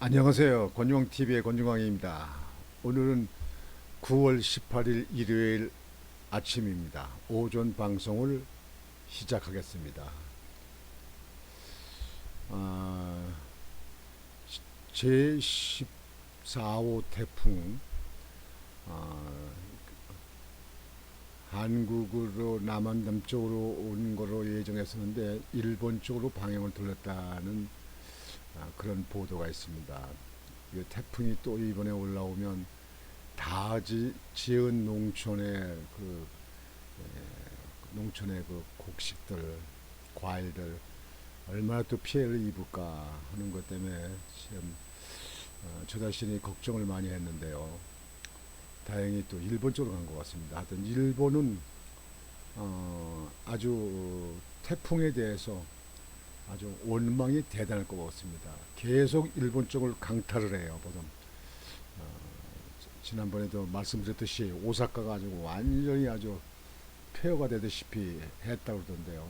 안녕하세요. 권중광TV의 권중광입니다. 오늘은 9월 18일 일요일 아침입니다. 오전 방송을 시작하겠습니다. 아, 제14호 태풍 아, 한국으로 남한 남쪽으로 온 거로 예정했었는데 일본 쪽으로 방향을 돌렸다는 그런 보도가 있습니다. 이 태풍이 또 이번에 올라오면 다 지은 농촌의 그 곡식들, 과일들 얼마나 또 피해를 입을까 하는 것 때문에 참 저 자신이 걱정을 많이 했는데요. 다행히 또 일본 쪽으로 간 것 같습니다. 하여튼 일본은 아주 태풍에 대해서 아주 원망이 대단할 것 같습니다. 계속 일본 쪽을 강탈을 해요. 보통 지난번에도 말씀드렸듯이 오사카가 가지고 완전히 아주 폐허가 되듯이 했다고 그러던데요.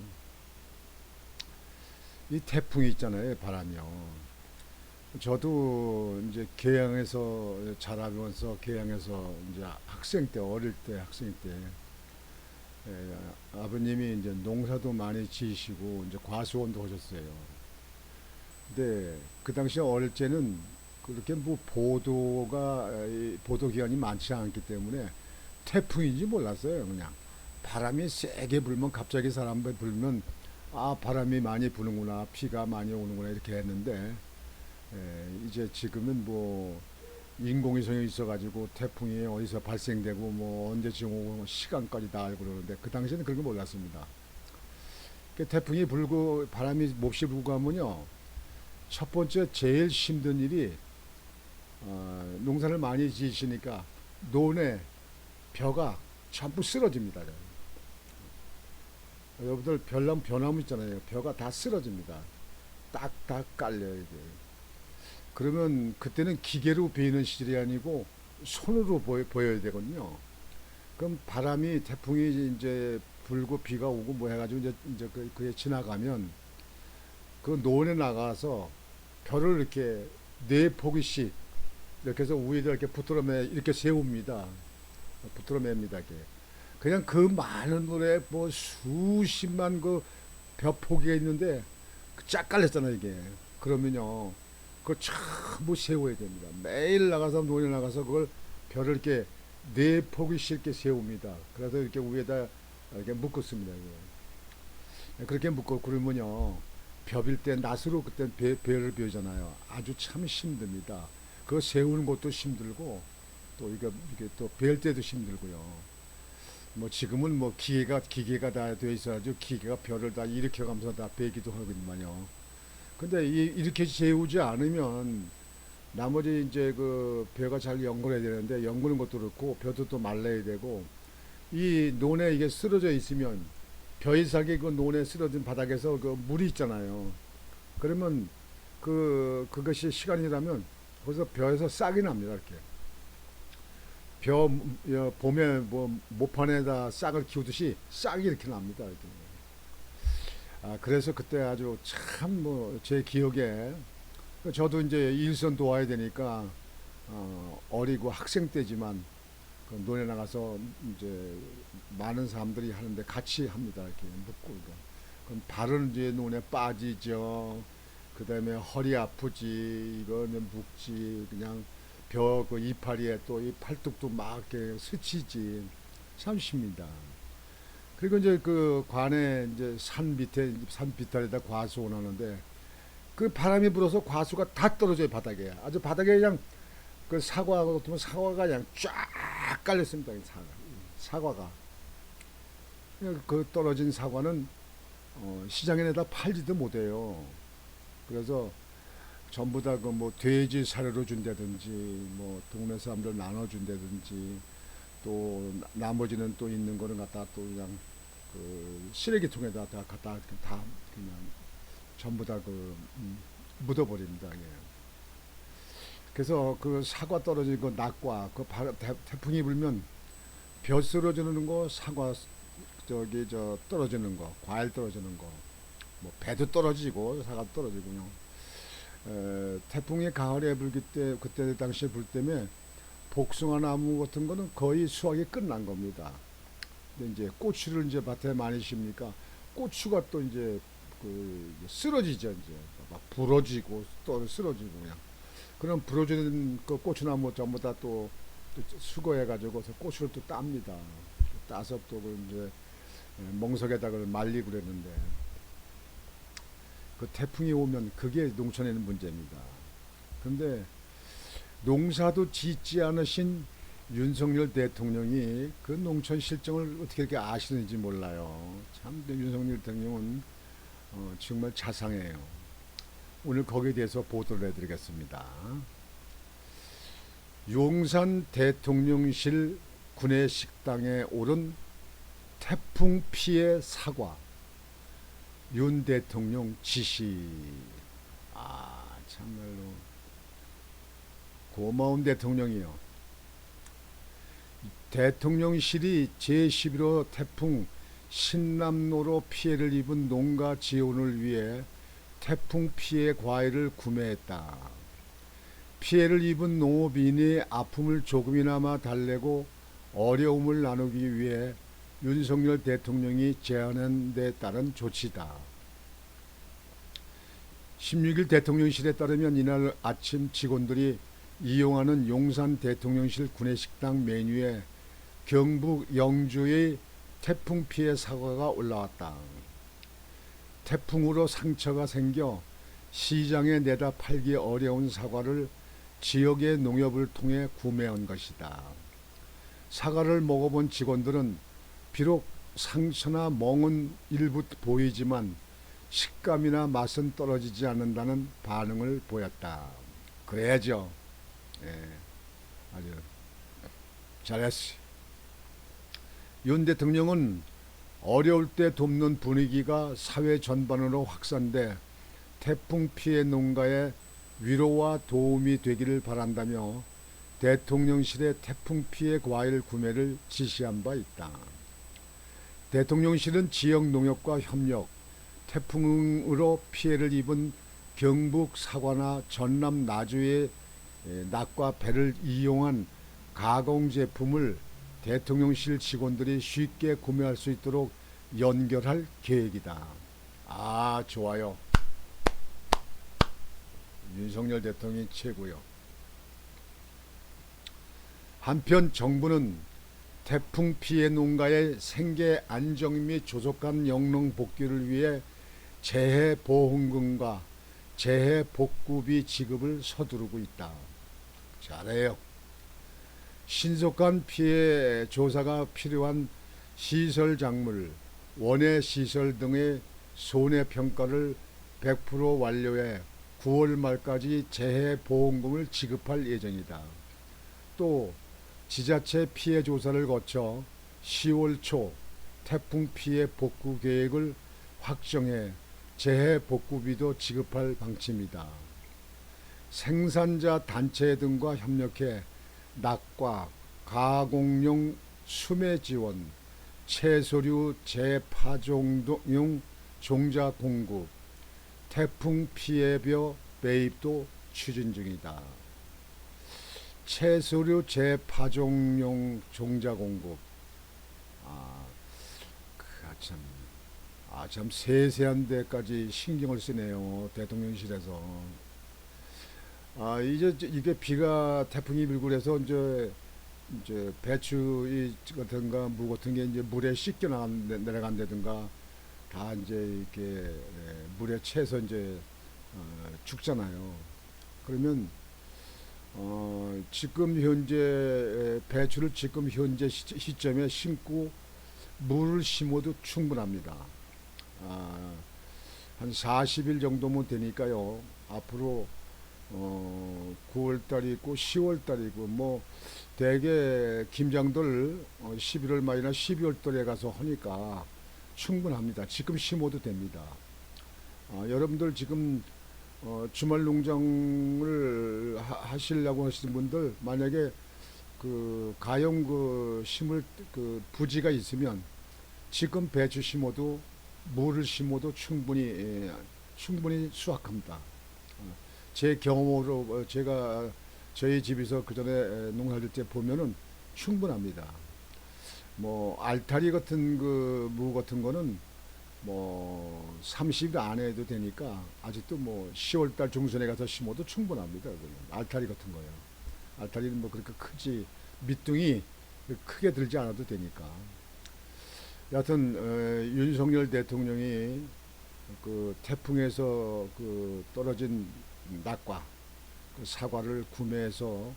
이 태풍이 있잖아요, 바람이요. 저도 이제 계양에서 자라면서 계양에서 이제 학생 때 어릴 때 학생 때 아버님이 이제 농사도 많이 지으시고 이제 과수원도 하셨어요. 근데 그 당시 어릴 때는 그렇게 뭐 보도 기간이 많지 않기 때문에 태풍인지 몰랐어요. 그냥 바람이 세게 불면 갑자기 사람에 불면 아 바람이 많이 부는구나 비가 많이 오는구나 이렇게 했는데 이제 지금은 뭐 인공위성이 있어가지고 태풍이 어디서 발생되고 뭐 언제쯤 오고 시간까지 다 알고 그러는데 그 당시에는 그런 거 몰랐습니다. 그 태풍이 불고 바람이 몹시 불고 하면요 첫 번째 제일 힘든 일이 농사를 많이 지으시니까 논에 벼가 전부 쓰러집니다. 여러분들 벼나무 있잖아요. 벼가 다 쓰러집니다. 딱딱 깔려요. 이게. 그러면 그때는 기계로 베이는 시절이 아니고 손으로 보여야 되거든요. 그럼 바람이 태풍이 이제 불고 비가 오고 뭐 해가지고 이제 그게 지나가면 그 논에 나가서 벼를 이렇게 네 포기씩 이렇게 해서 위에다 이렇게 이렇게 세웁니다. 붙들어 맵니다. 이렇게. 그냥 그 많은 노래 뭐 수십만 그 벼 포기가 있는데 쫙 깔렸잖아요 이게. 그러면요 그걸 전부 세워야 됩니다. 매일 나가서 논에 나가서 그걸 벼를 이렇게 네 포기씩 이렇게 세웁니다. 그래서 이렇게 위에다 이렇게 묶었습니다. 이게. 그렇게 묶고 그러면요 벼빌 때 낫으로 그때 배를 비우잖아요. 아주 참 힘듭니다. 그거 세우는 것도 힘들고 또 이게 또 벨 때도 힘들고요. 뭐 지금은 뭐 기계가 다 되어 있어가지고 기계가 별을 다 일으켜가면서 다 베기도 하거든요. 근데 이렇게 재우지 않으면 나머지 이제 그 벼가 잘 연결해야 되는데 연구는 것도 그렇고 벼도 또 말라야 되고 이 논에 이게 쓰러져 있으면 벼 이삭이 그 논에 쓰러진 바닥에서 그 물이 있잖아요. 그러면 그것이 시간이라면 거기서 벼에서 싹이 납니다 이렇게. 봄에 뭐 모판에다 싹을 키우듯이 싹이 이렇게 납니다. 이렇게. 그래서 그때 아주 참 뭐 제 기억에 저도 이제 일선 도와야 되니까 어리고 학생 때지만 그 논에 나가서 이제 많은 사람들이 하는데 같이 합니다. 이렇게 묶고 그럼 발은 이제 논에 빠지죠. 그 다음에 허리 아프지 이거는 묵지 그냥 벼 그 이파리에 또 이 팔뚝도 막 이렇게 스치지 참 쉽니다. 그리고 이제 그 관에 이제 산 비탈에다 과수원 하는데 그 바람이 불어서 과수가 다 떨어져요 바닥에 아주 바닥에 그냥 그 사과 같으면 사과가 그냥 쫙 깔렸습니다. 사과가 그 떨어진 사과는 시장에 내다 팔지도 못해요. 그래서 전부 다 그 뭐 돼지 사료로 준다든지 뭐 동네 사람들 나눠준다든지 또 나머지는 또 있는 거는 갖다 또 그냥 그 쓰레기통에다 다 갖다 다 그냥 전부 다그 묻어버립니다. 예. 그래서 그 사과 떨어진 거 낙과 그 태풍이 불면 벼 쓰러지는 거 사과 저기 저 떨어지는 거 과일 떨어지는 거 뭐 배도 떨어지고 사과 떨어지고요. 태풍이 가을에 불기 때 그때 당시에 불 때문에 복숭아 나무 같은 거는 거의 수확이 끝난 겁니다. 근데 이제 고추를 이제 밭에 많이 심으니까 고추가 또 이제 그 쓰러지죠. 이제 막 부러지고 또 쓰러지고 그냥 그런 부러지는 그 고추나무 전부 다 또 수거해가지고 고추를 또 땁니다. 따서 또 이제 멍석에다 가 말리고 그랬는데 그 태풍이 오면 그게 농촌에는 문제입니다. 근데 농사도 짓지 않으신 윤석열 대통령이 그 농촌 실정을 어떻게 이렇게 아시는지 몰라요. 참 윤석열 대통령은 정말 자상해요. 오늘 거기에 대해서 보도를 해드리겠습니다. 용산 대통령실 구내식당에 오른 태풍 피해 사과. 윤 대통령 지시. 참말로 고마운 대통령이요. 대통령실이 제11호 태풍 신남노로 피해를 입은 농가 지원을 위해 태풍 피해 과일을 구매했다. 피해를 입은 농업인이 아픔을 조금이나마 달래고 어려움을 나누기 위해 윤석열 대통령이 제안한 데 따른 조치다. 16일 대통령실에 따르면 이날 아침 직원들이 이용하는 용산 대통령실 구내식당 메뉴에 경북 영주의 태풍 피해 사과가 올라왔다. 태풍으로 상처가 생겨 시장에 내다 팔기 어려운 사과를 지역의 농협을 통해 구매한 것이다. 사과를 먹어본 직원들은 비록 상처나 멍은 일부 보이지만 식감이나 맛은 떨어지지 않는다는 반응을 보였다. 그래야죠. 예, 아주 잘했어. 윤 대통령은 어려울 때 돕는 분위기가 사회 전반으로 확산돼 태풍 피해 농가에 위로와 도움이 되기를 바란다며 대통령실에 태풍 피해 과일 구매를 지시한 바 있다. 대통령실은 지역 농협과 협력, 태풍으로 피해를 입은 경북 사과나 전남 나주의 낙과 배를 이용한 가공 제품을 대통령실 직원들이 쉽게 구매할 수 있도록 연결할 계획이다. 좋아요. 윤석열 대통령이 최고요. 한편 정부는 태풍 피해 농가의 생계 안정 및 조속한 영농 복귀를 위해 재해보험금과 재해복구비 지급을 서두르고 있다. 잘해요. 신속한 피해 조사가 필요한 시설 작물, 원예 시설 등의 손해평가를 100% 완료해 9월 말까지 재해보험금을 지급할 예정이다. 또 지자체 피해 조사를 거쳐 10월 초 태풍 피해 복구 계획을 확정해 재해복구비도 지급할 방침이다. 생산자 단체 등과 협력해 낙과 가공용 수매 지원, 채소류 재파종용 종자 공급, 태풍 피해벼 매입도 추진 중이다. 채소류 재파종용 종자 공급. 참 세세한 데까지 신경을 쓰네요. 대통령실에서. 이제 이게 비가 태풍이 밀고 그래서 이제 배추 같은가 무 같은 게 이제 물에 씻겨 내려간다든가 다 이제 이렇게 물에 채서 이제 죽잖아요. 그러면 지금 현재 배추를 지금 현재 시점에 심고 물을 심어도 충분합니다. 한 40일 정도면 되니까요. 앞으로 9월달이 있고 10월달이 있고 뭐 대개 김장들 11월 말이나 12월달에 가서 하니까 충분합니다. 지금 심어도 됩니다. 여러분들 지금 주말 농장을 하시려고 하시는 분들 만약에 그 가용 심을 부지가 있으면 지금 배추 심어도 물을 심어도 충분히 수확합니다. 제 경험으로 제가 저희 집에서 그 전에 농사질 때 보면은 충분합니다. 뭐 알타리 같은 그 무 같은 거는 뭐 30일 안 해도 되니까 아직도 뭐 10월 달 중순에 가서 심어도 충분합니다. 그거는. 알타리 같은 거요. 알타리는 뭐 그렇게 크지 밑둥이 크게 들지 않아도 되니까. 여하튼 윤석열 대통령이 그 태풍에서 그 떨어진 낙과 그 사과를 구매해서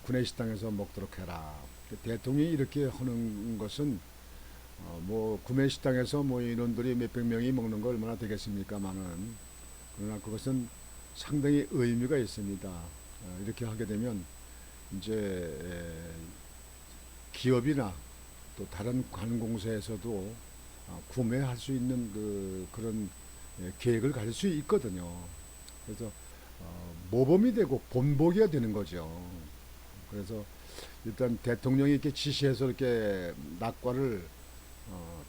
구내식당에서 먹도록 해라. 대통령이 이렇게 하는 것은 뭐 구내식당에서 뭐 인원들이 몇백 명이 먹는 거 얼마나 되겠습니까마는 그러나 그것은 상당히 의미가 있습니다. 이렇게 하게 되면 이제 기업이나 또 다른 관공서에서도 구매할 수 있는 그런 계획을 가질 수 있거든요. 그래서 모범이 되고 본보기가 되는 거죠. 그래서 일단 대통령이 이렇게 지시해서 이렇게 낙과를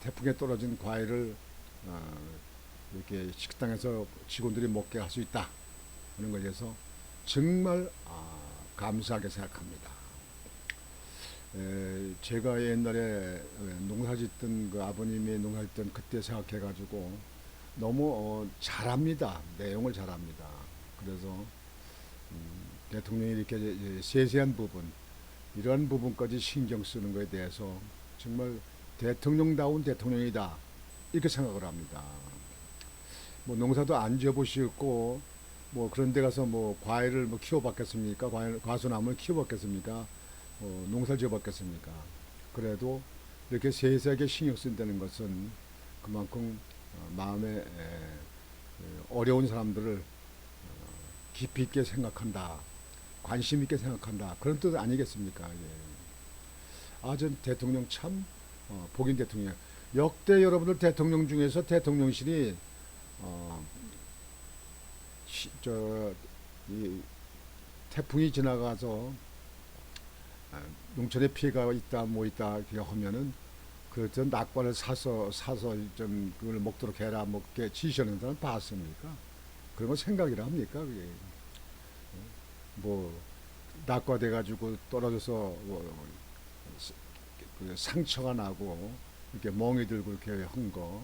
태풍에 떨어진 과일을 이렇게 식당에서 직원들이 먹게 할 수 있다 하는 것에 대해서 정말 감사하게 생각합니다. 제가 옛날에 농사짓던 그 아버님이 농사짓던 그때 생각해가지고 너무 잘합니다. 내용을 잘합니다. 그래서 대통령이 이렇게 세세한 부분, 이러한 부분까지 신경 쓰는 것에 대해서 정말 대통령다운 대통령이다 이렇게 생각을 합니다. 뭐 농사도 안 지어보시고 뭐 그런 데 가서 뭐 과일을 뭐 키워봤겠습니까? 과수나무를 키워봤겠습니까? 농사를 지어봤겠습니까? 그래도 이렇게 세세하게 신경 쓴다는 것은 그만큼 마음에 어려운 사람들을 깊이 있게 생각한다, 관심 있게 생각한다 그런 뜻 아니겠습니까? 예. 전 대통령 참 복인 대통령. 역대 여러분들 대통령 중에서 대통령실이 이 태풍이 지나가서 농촌에 피해가 있다 뭐 있다 이렇게 하면은 그 낙과를 사서 좀 그걸 먹도록 해라 먹게 지시하는 사람 봤습니까? 그런 거 생각이라 합니까? 그게 뭐 낙과돼 가지고 떨어져서 그 상처가 나고 이렇게 멍이 들고 이렇게 한 거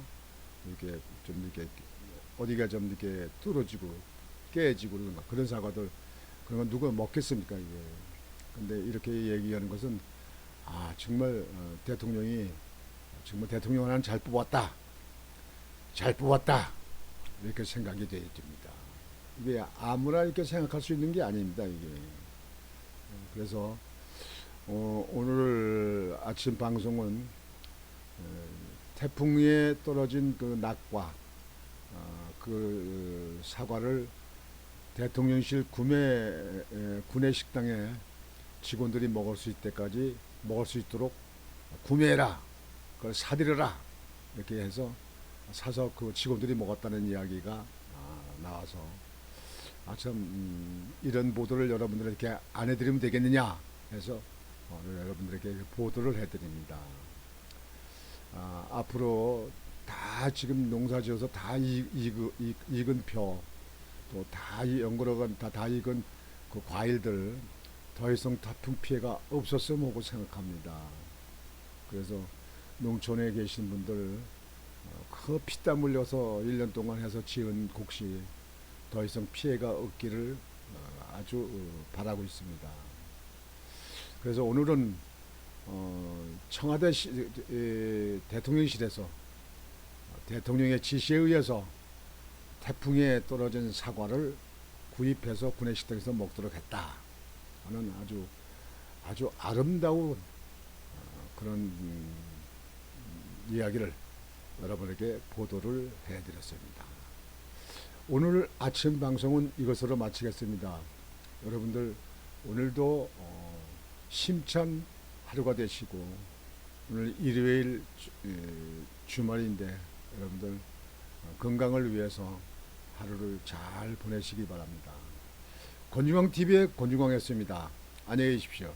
이렇게 좀 이렇게 어디가 좀 이렇게 뚫어지고 깨지고 그런 사과들 그런 건 누가 먹겠습니까 이게. 근데 이렇게 얘기하는 것은 정말 대통령이 정말 대통령을 하나 잘 뽑았다, 잘 뽑았다 이렇게 생각이 되어집니다. 이게 아무나 이렇게 생각할 수 있는 게 아닙니다 이게. 그래서 오늘 아침 방송은 태풍에 떨어진 그 낙과 그 사과를 대통령실 구내 식당에 직원들이 먹을 수 있때까지 먹을 수 있도록 구매해라, 그걸 사들여라 이렇게 해서 사서 그 직원들이 먹었다는 이야기가 나와서 참 이런 보도를 여러분들에게 안 해드리면 되겠느냐 해서 여러분들에게 보도를 해드립니다. 앞으로 다 지금 농사지어서 다 익은 표, 또 다 연거로간 다 익은 그 과일들 더 이상 태풍 피해가 없었으면 하고 생각합니다. 그래서 농촌에 계신 분들 그 피땀 흘려서 1년 동안 해서 지은 곡식 더 이상 피해가 없기를 아주 바라고 있습니다. 그래서 오늘은 청와대 대통령실에서 대통령의 지시에 의해서 태풍에 떨어진 사과를 구입해서 구내식당에서 먹도록 했다 하는 아주 아름다운 그런 이야기를 여러분에게 보도를 해드렸습니다. 오늘 아침 방송은 이것으로 마치겠습니다. 여러분들 오늘도 심찬 하루가 되시고 오늘 일요일 주말인데 여러분들 건강을 위해서 하루를 잘 보내시기 바랍니다. 권중광TV의 권중광이었습니다. 안녕히 계십시오.